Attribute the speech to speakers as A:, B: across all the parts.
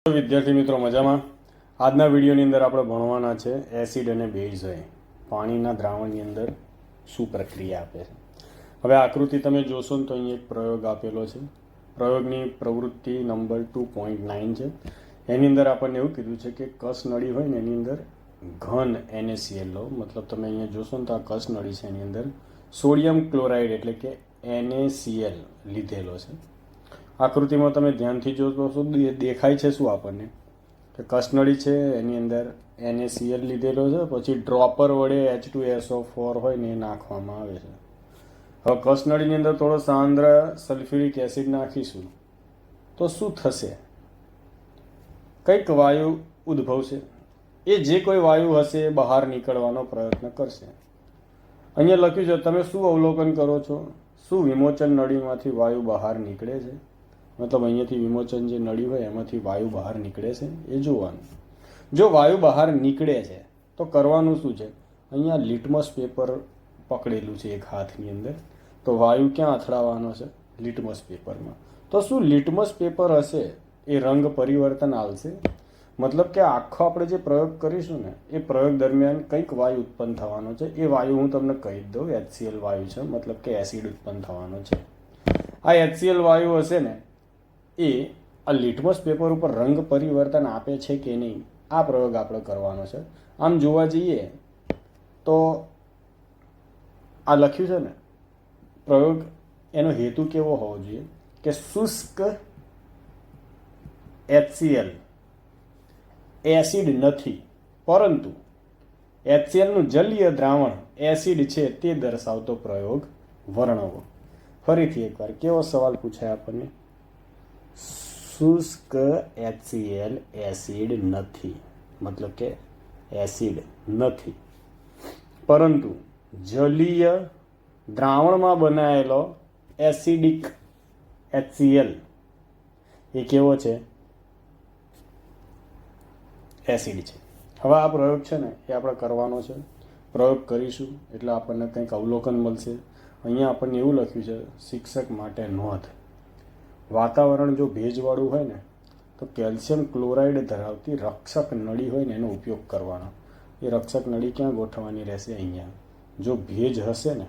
A: વિદ્યાર્થી મિત્રો મજામાં. આજના વિડીયોની અંદર આપણે ભણવાના છે એસિડ અને બેઝ હોય પાણીના દ્રાવણની અંદર શું પ્રક્રિયા આપે છે. હવે આકૃતિ તમે જોશો ને તો અહીં એક પ્રયોગ આપેલો છે. પ્રયોગની પ્રવૃત્તિ નંબર 2.9 છે. એની અંદર આપણને એવું કીધું છે કે કસ નળી હોય ને એની અંદર ઘન NaCl લો. મતલબ તમે અહીંયા જોશો ને તો આ કસ નળી છે, એની અંદર સોડિયમ ક્લોરાઇડ એટલે કે NaCl લીધેલો છે. આકૃતિમાં તમે ધ્યાનથી જોશો તો દેખાય છે શું આપણને કે કસનળી છે, એની અંદર NaCl લીધેલો છે, પછી ડ્રોપર વડે H2SO4 હોય ને એ નાખવામાં આવે છે. હવે કસનળીની અંદર થોડો સાંદ્ર સલ્ફ્યુરિક એસિડ નાખીશું તો શું થશે? કંઈક વાયુ ઉદ્ભવશે. એ જે કોઈ વાયુ હશે એ બહાર નીકળવાનો પ્રયત્ન કરશે. અહીંયા લખ્યું છે, તમે શું અવલોકન કરો છો? શું વિમોચન નળીમાંથી વાયુ બહાર નીકળે છે? મતલબ અહીંયાથી વિમોચન જે નળી હોય એમાંથી વાયુ બહાર નીકળે છે એ જોવાનું. જો વાયુ બહાર નીકળે છે તો કરવાનું શું છે? અહીંયા લિટમસ પેપર પકડેલું છે એક હાથની અંદર, તો વાયુ ક્યાં અથડાવવાનો છે? લિટમસ પેપરમાં. તો શું લિટમસ પેપર હશે એ રંગ પરિવર્તન આવશે? મતલબ કે આખો આપણે જે પ્રયોગ કરીશું ને એ પ્રયોગ દરમિયાન કંઈક વાયુ ઉત્પન્ન થવાનો છે. એ વાયુ હું તમને કહી દઉં, HCl વાયુ છે, મતલબ કે એસિડ ઉત્પન્ન થવાનો છે. આ HCl વાયુ હશે ને એ આ લિટમસ પેપર ઉપર રંગ પરિવર્તન આપે છે કે નહીં, આ પ્રયોગ આપણે કરવાનો છે. આમ જોવા જઈએ તો આ લખ્યું છે ને પ્રયોગ, એનો હેતુ કેવો હોવો જોઈએ કે શુષ્ક HCl એસિડ નથી, પરંતુ HCl નું જલીય દ્રાવણ એસિડ છે તે દર્શાવતો પ્રયોગ વર્ણવો. ફરીથી એકવાર કેવો સવાલ પૂછાય આપણને? શુષ્ક HCl એસિડ નથી, મતલબ કે એસિડ નથી, પરંતુ જલીય દ્રાવણમાં બનાવેલો એસિડિક HCl એ કેવો છે? એસિડ છે. હવે આ પ્રયોગ છે ને એ આપણે કરવાનો છે. પ્રયોગ કરીશું એટલે આપણને કંઈક અવલોકન મળશે. અહીંયા આપણને એવું લખ્યું છે, શિક્ષક માટે નોંધ. વાતાવરણ જો ભેજવાળું હોય ને તો કેલ્શિયમ ક્લોરાઇડ ધરાવતી રક્ષક નળી હોય ને એનો ઉપયોગ કરવાનો. એ રક્ષક નળી ક્યાં ગોઠવવાની રહેશે? અહીંયા. જો ભેજ હશે ને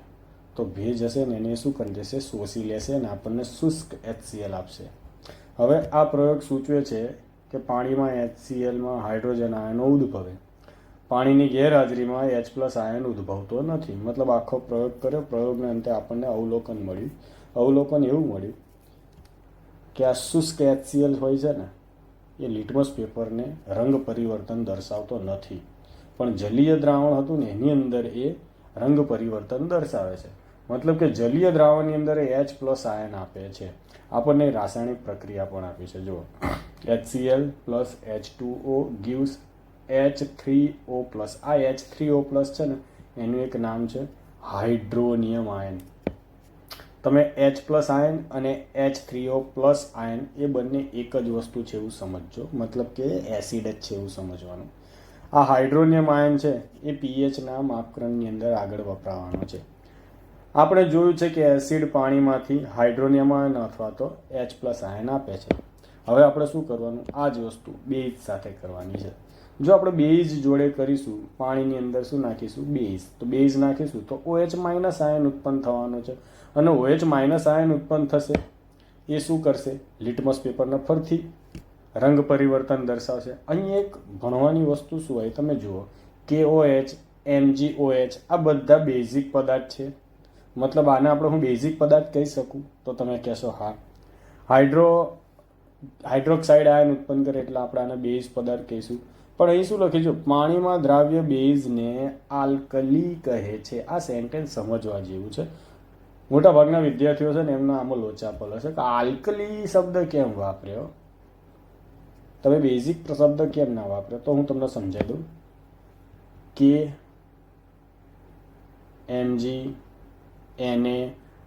A: તો ભેજ હશે ને એને શું કરી દેશે? શોષી લેશે અને આપણને શુષ્ક HCl આપશે. હવે આ પ્રયોગ સૂચવે છે કે પાણીમાં HClમાં હાઇડ્રોજન આયનો ઉદ્ભવે. પાણીની ગેરહાજરીમાં H+ આયન ઉદ્ભવતો નથી. મતલબ આખો પ્રયોગ કર્યો, પ્રયોગના અંતે આપણને અવલોકન મળ્યું. અવલોકન એવું મળ્યું કે આ શુષ્ક HCl હોય છે ને એ લિટમસ પેપરને રંગ પરિવર્તન દર્શાવતો નથી, પણ જલીય દ્રાવણ હતું ને એની અંદર એ રંગ પરિવર્તન દર્શાવે છે. મતલબ કે જલીય દ્રાવણની અંદર એ H+ આયન આપે છે. આપણને રાસાયણિક પ્રક્રિયા પણ આપી છે. જો HCl plus H2O gives H3O+. આ H3O+ છે ને એનું એક નામ છે હાઇડ્રોનિયમ આયન. તમે H+ આયન અને H3O+ આયન એ બંને એક જ વસ્તુ છે એવું સમજજો, મતલબ કે એસિડ જ છે એવું સમજવાનું. આ હાઇડ્રોનિયમ આયન છે એ pHના માપક્રમની અંદર આગળ વપરાવાનો છે. આપણે જોયું છે કે એસિડ પાણીમાંથી હાઇડ્રોનિયમ આયન અથવા તો H+ આયન આપે છે. હવે આપણે શું કરવાનું? આ જ વસ્તુ બેઝ સાથે કરવાની છે. જો આપણે બેઝ જોડે કરીશું, પાણીની અંદર શું નાખીશું? બેઝ. તો બેઝ નાખીશું તો OH- આયન ઉત્પન્ન થવાનો છે, અને OH- આયન ઉત્પન્ન થશે એ શું કરશે? લિટમસ પેપરને ફરથી રંગ પરિવર્તન દર્શાવશે. અહીં એક ભણવાની વસ્તુ શું હોય તમે જુઓ, KOH, MgOH આ બધા બેઝિક પદાર્થ છે. મતલબ આને આપણે હું બેઝિક પદાર્થ કહી શકું? તો તમે કહેશો હા. હાઇડ્રોક્સાઇડ આયન ઉત્પન્ન કરે એટલે આપણે આને બેઝ પદાર્થ કહીશું. પણ અહીં શું લખ્યું છે? પાણીમાં દ્રાવ્ય બેઝને આલ્કલી કહે છે. આ સેન્ટેન્સ સમજવા જેવું છે. મોટા ભાગના વિદ્યાર્થીઓ છે ને એમના આમાં લોચાપલ હશે કે આલ્કલી શબ્દ કેમ વાપર્યો, તમે બેઝિક શબ્દ કેમ ના વાપર્યો? તો હું તમને સમજાવી દઉં. કે Mg Na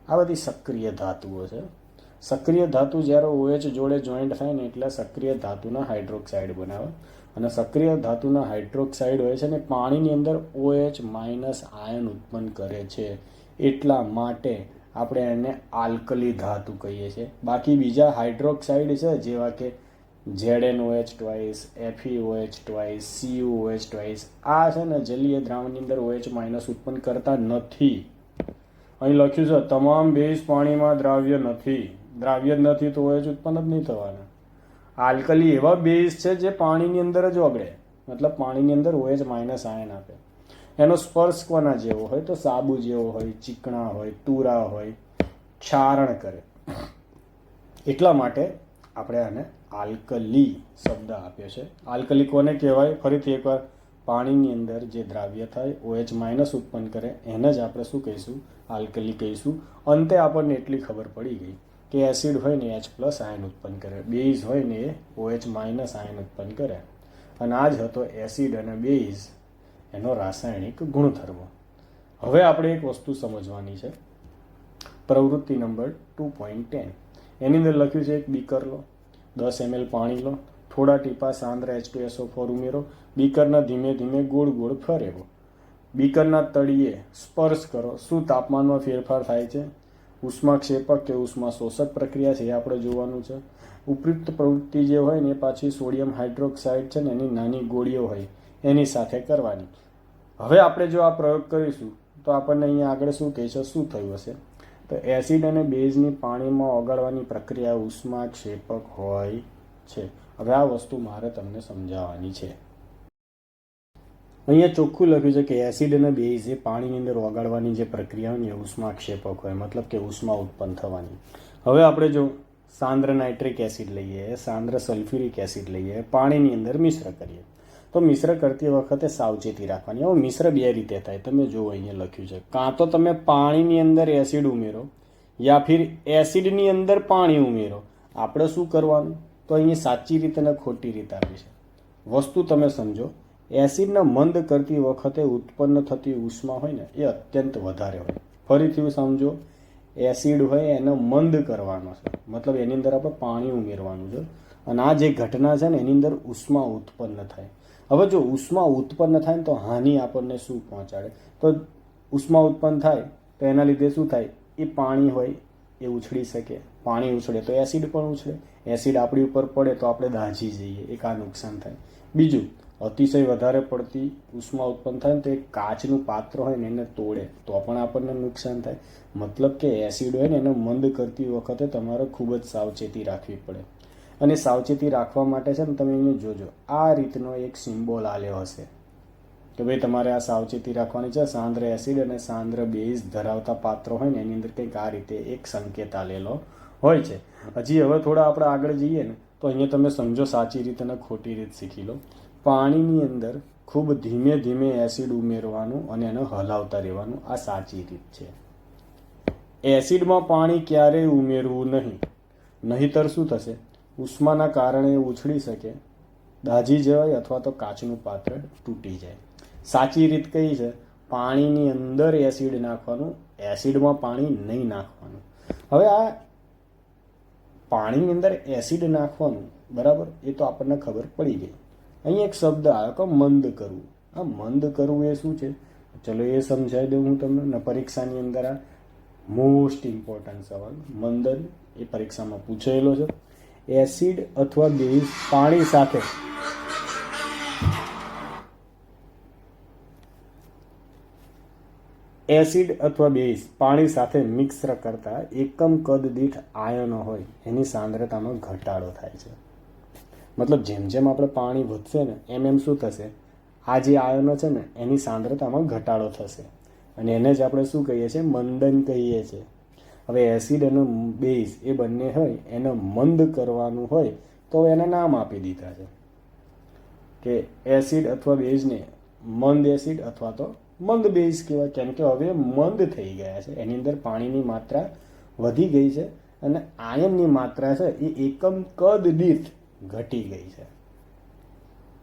A: આ બધી સક્રિય ધાતુઓ છે. સક્રિય ધાતુ જ્યારે OH જોડે જોઈન્ટ થાય ને એટલે સક્રિય ધાતુના હાઇડ્રોક્સાઇડ બનાવે, અને સક્રિય ધાતુના હાઇડ્રોક્સાઇડ હોય છે ને પાણીની અંદર OH- આયન ઉત્પન્ન કરે છે. એટલા માટે આપણે એને આલ્કલી ધાતુ કહીએ છીએ. બાકી બીજા હાઇડ્રોક્સાઇડ છે જેવા કે ZnOH twice, FeOH twice, CuOH twice. આ છે ને જલીય દ્રાવણની અંદર OH માઇનસ ઉત્પન્ન કરતા નથી. અહીં લખ્યું છે તમામ બેઝ પાણીમાં દ્રાવ્ય નથી. દ્રાવ્ય જ નથી તો OH ઉત્પન્ન જ નહીં થવાના. આલ્કલી એવા બેઝ છે જે પાણીની અંદર જ ઓગળે, મતલબ પાણીની અંદર OH માઇનસ આયન આપે. એનો સ્પર્શ કોના જેવો હોય તો સાબુ જેવો હોય, ચીકણા હોય, તુરા હોય, ક્ષારણ કરે. એટલા માટે આપણે આને આલ્કલી શબ્દ આપ્યો છે. આલ્કલી કોને કહેવાય? ફરીથી એકવાર, પાણીની અંદર જે દ્રાવ્ય થાય OH માઇનસ ઉત્પન્ન કરે એને જ આપણે શું કહીશું? આલ્કલી કહીશું. અંતે આપણને એટલી ખબર પડી ગઈ કે એસિડ હોય ને H પ્લસ આયન ઉત્પન્ન કરે, બેઝ હોય ને એ OH માઇનસ આયન ઉત્પન્ન કરે. અને આ જ હતો એસિડ અને બેઝ એનો રાસાયણિક ગુણધર્મ. હવે આપણે એક વસ્તુ સમજવાની છે. પ્રવૃત્તિ નંબર 2.10 એની અંદર લખ્યું છે એક બીકર લો, 10 ml પાણી લો, થોડા ટીપા સાંદ્ર H2SO4 ઉમેરો, બીકરના ધીમે ધીમે ગોળ ગોળ ફેરવો, બીકરના તળિયે સ્પર્શ કરો. શું તાપમાનમાં ફેરફાર થાય છે? ઉષ્માક્ષેપક કે ઉષ્મા શોષક પ્રક્રિયા છે એ આપણે જોવાનું છે. ઉપયુક્ત પ્રવૃત્તિ જે હોય ને એ પાછી સોડિયમ હાઇડ્રોક્સાઇડ છે ને એની નાની ગોળીઓ હોય એની સાથે કરવાની. હવે આપણે જો આ પ્રયોગ કરીશું તો આપણને અહીંયા આગળ શું કહે છે, શું થયું હશે? તો એસિડ અને બેઝની પાણીમાં ઓગાળવાની પ્રક્રિયા ઉષ્માક્ષેપક હોય છે. હવે આ વસ્તુ મારે તમને સમજાવવાની છે. અહીંયા ચોખ્ખું લખ્યું છે કે એસિડ અને બેઝ એ પાણીની અંદર ઓગાળવાની જે પ્રક્રિયા હોય ને ઉષ્માક્ષેપક હોય, મતલબ કે ઉષ્મા ઉત્પન્ન થવાની. હવે આપણે જો સાંદ્ર નાઇટ્રિક એસિડ લઈએ, સાંદ્ર સલ્ફ્યુરિક એસિડ લઈએ, પાણીની અંદર મિશ્ર કરીએ તો મિશ્ર કરતી વખતે સાવચેતી રાખવાની. હવે મિશ્ર બે રીતે થાય, તમે જુઓ અહીંયા લખ્યું છે. કાં તો તમે પાણીની અંદર એસિડ ઉમેરો યા ફિર એસિડની અંદર પાણી ઉમેરો. આપણે શું કરવાનું? તો અહીંયા સાચી રીતે અને ખોટી રીતે આપી છે. વસ્તુ તમે સમજો. એસિડને મંદ કરતી વખતે ઉત્પન્ન થતી ઉષ્મા હોય ને એ અત્યંત વધારે હોય. ફરીથી સમજો, એસિડ હોય એને મંદ કરવાનો છે, મતલબ એની અંદર આપણે પાણી ઉમેરવાનું છે અને આ જે ઘટના છે ને એની અંદર ઉષ્મા ઉત્પન્ન થાય. હવે જો ઉષ્મા ઉત્પન્ન થાય ને તો હાનિ આપણને શું પહોંચાડે? તો ઉષ્મા ઉત્પન્ન થાય તો એના લીધે શું થાય? એ પાણી હોય એ ઉછળી શકે. પાણી ઉછળે તો એસિડ પણ ઉછળે. એસિડ આપણી ઉપર પડે તો આપણે દાઝી જઈએ, એક આ નુકસાન થાય. બીજું, અતિશય વધારે પડતી ઉષ્મા ઉત્પન્ન થાય તો એક કાચનું પાત્ર હોય ને એને તોડે તો પણ આપણને નુકસાન થાય. મતલબ કે એસિડ હોય ને એને મંદ કરતી વખતે તમારે ખૂબ જ સાવચેતી રાખવી પડે. અને સાવચેતી રાખવા માટે છે ને તમે અહીંયા જોજો, આ રીતનો એક સિમ્બોલ આલ્યો હશે કે ભાઈ તમારે આ સાવચેતી રાખવાની છે. સાંદ્ર એસિડ અને સાંદ્ર બેઝ ધરાવતા પાત્રો હોય ને એની અંદર કંઈક આ રીતે એક સંકેત આલેલો હોય છે. હજી હવે થોડા આપણે આગળ જઈએ ને તો અહીંયા તમે સમજો, સાચી રીત અને ખોટી રીત શીખી લો. પાણીની અંદર ખૂબ ધીમે ધીમે એસિડ ઉમેરવાનું અને એને હલાવતા રહેવાનું, આ સાચી રીત છે. એસિડમાં પાણી ક્યારેય ઉમેરવું નહીં, નહીતર શું થશે? ઉષ્માના કારણે ઉછળી શકે, દાઝી જવાય અથવા તો કાચનું પાત્ર તૂટી જાય. સાચી રીત કઈ છે? પાણીની અંદર એસિડ નાખવાનું, એસિડમાં પાણી નહીં નાખવાનું. હવે આ પાણીની અંદર એસિડ નાખવાનું, બરાબર, એ તો આપણને ખબર પડી ગઈ. અહીં એક શબ્દ આવ્યો કે મંદ કરવું. આ મંદ કરવું એ શું છે? ચલો એ સમજાવી દઉં હું તમને. પરીક્ષાની અંદર આ મોસ્ટ ઇમ્પોર્ટન્ટ સવાલ મંદન એ પરીક્ષામાં પૂછાયેલો છે. એસિડ અથવા બેઝ પાણી સાથે એસિડ અથવા બેઝ પાણી સાથે મિક્સર કરતા એકમ કદ દીઠ આયનો હોય એની સાંદ્રતામાં ઘટાડો થાય છે. મતલબ જેમ જેમ આપણે પાણી વધશે ને એમ એમ શું થશે? આ જે આયનો છે ને એની સાંદ્રતામાં ઘટાડો થશે અને એને જ આપણે શું કહીએ છીએ? મંદન કહીએ છીએ. હવે એસિડ અને બેઝ એ બંને હોય એને મંદ કરવાનું હોય તો એને નામ આપી દીધા છે કે એસિડ અથવા બેઝને મંદ એસિડ અથવા તો મંદ બેઝ કહેવાય. કેમ કે હવે મંદ થઈ ગયા છે, એની અંદર પાણીની માત્રા વધી ગઈ છે અને આયનની માત્રા છે એ એકમ કદ દીઠ ઘટી ગઈ છે.